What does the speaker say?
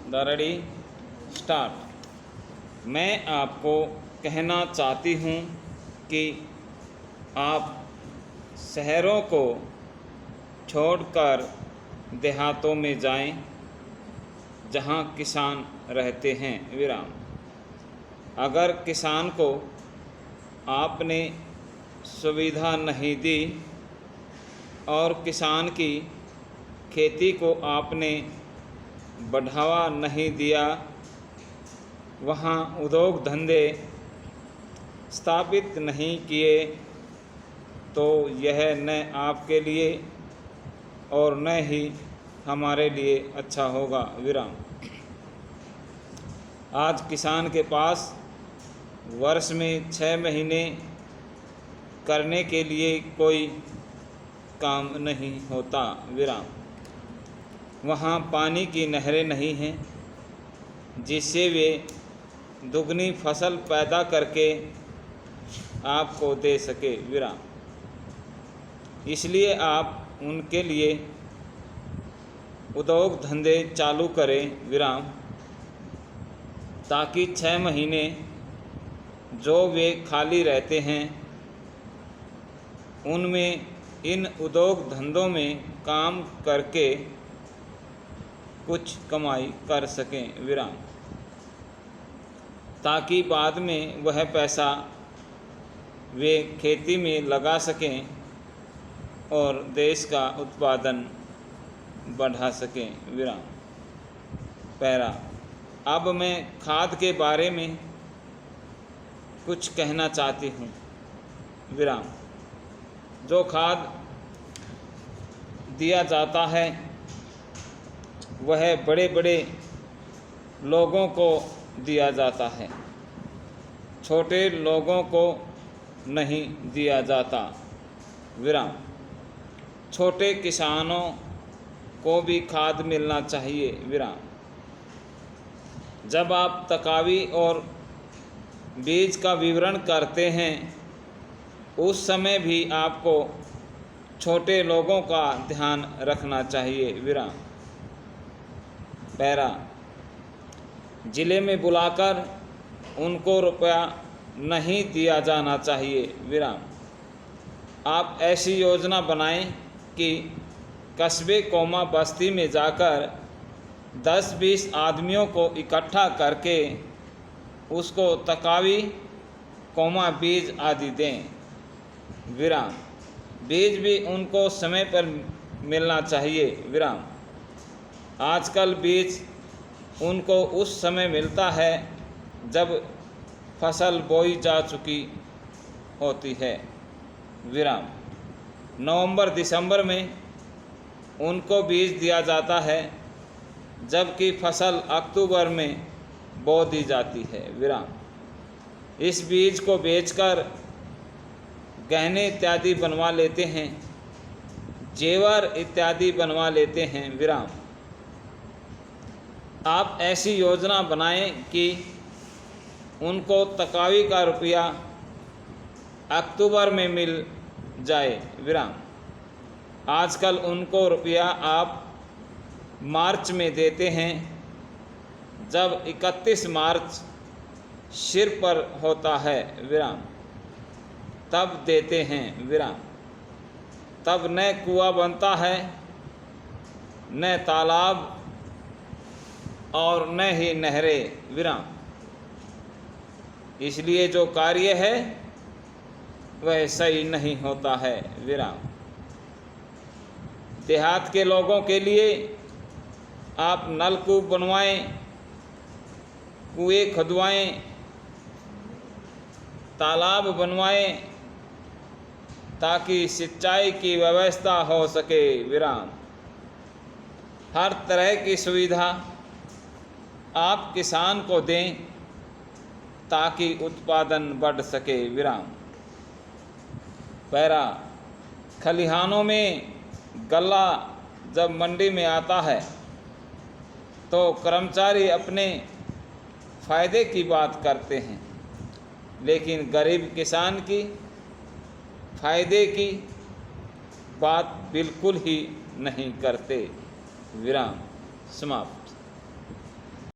The ready start. मैं आपको कहना चाहती हूँ कि आप शहरों को छोड़कर देहातों में जाएं, जहाँ किसान रहते हैं। विराम। अगर किसान को आपने सुविधा नहीं दी और किसान की खेती को आपने बढ़ावा नहीं दिया, वहाँ उद्योग धंधे स्थापित नहीं किए, तो यह न आपके लिए और न ही हमारे लिए अच्छा होगा। विराम। आज किसान के पास वर्ष में 6 महीने करने के लिए कोई काम नहीं होता। विराम। वहाँ पानी की नहरें नहीं हैं जिससे वे दुगनी फसल पैदा करके आपको दे सके। विराम। इसलिए आप उनके लिए उद्योग धंधे चालू करें। विराम। ताकि 6 महीने जो वे खाली रहते हैं उनमें इन उद्योग धंधों में काम करके कुछ कमाई कर सकें। विराम। ताकि बाद में वह पैसा वे खेती में लगा सकें और देश का उत्पादन बढ़ा सकें। विराम। पैरा। अब मैं खाद के बारे में कुछ कहना चाहती हूँ। विराम। जो खाद दिया जाता है वह बड़े बड़े लोगों को दिया जाता है, छोटे लोगों को नहीं दिया जाता। विराम। छोटे किसानों को भी खाद मिलना चाहिए। विराम। जब आप तकावी और बीज का विवरण करते हैं उस समय भी आपको छोटे लोगों का ध्यान रखना चाहिए। विराम। पैरा। जिले में बुलाकर उनको रुपया नहीं दिया जाना चाहिए। विराम। आप ऐसी योजना बनाएं कि कस्बे कोमा बस्ती में जाकर 10-20 आदमियों को इकट्ठा करके उसको तकावी कोमा बीज आदि दें। विराम। बीज भी उनको समय पर मिलना चाहिए। विराम। आजकल बीज उनको उस समय मिलता है जब फसल बोई जा चुकी होती है। विराम। नवंबर दिसंबर में उनको बीज दिया जाता है जबकि फसल अक्टूबर में बो दी जाती है। विराम। इस बीज को बेचकर गहने इत्यादि बनवा लेते हैं, जेवर इत्यादि बनवा लेते हैं। विराम। आप ऐसी योजना बनाएं कि उनको तकावी का रुपया अक्टूबर में मिल जाए। विराम। आजकल उनको रुपया आप मार्च में देते हैं जब 31 मार्च सिर पर होता है। विराम। तब देते हैं। विराम। तब न कुआं बनता है, न तालाब और न ही नहरें। विराम। इसलिए जो कार्य है वह सही नहीं होता है। विराम। देहात के लोगों के लिए आप नलकूप बनवाएं, कुएं खुदवाएं, तालाब बनवाएं ताकि सिंचाई की व्यवस्था हो सके। विराम। हर तरह की सुविधा आप किसान को दें ताकि उत्पादन बढ़ सके। विराम। पैरा। खलिहानों में गल्ला जब मंडी में आता है तो कर्मचारी अपने फ़ायदे की बात करते हैं, लेकिन गरीब किसान की फ़ायदे की बात बिल्कुल ही नहीं करते। विराम समाप्त।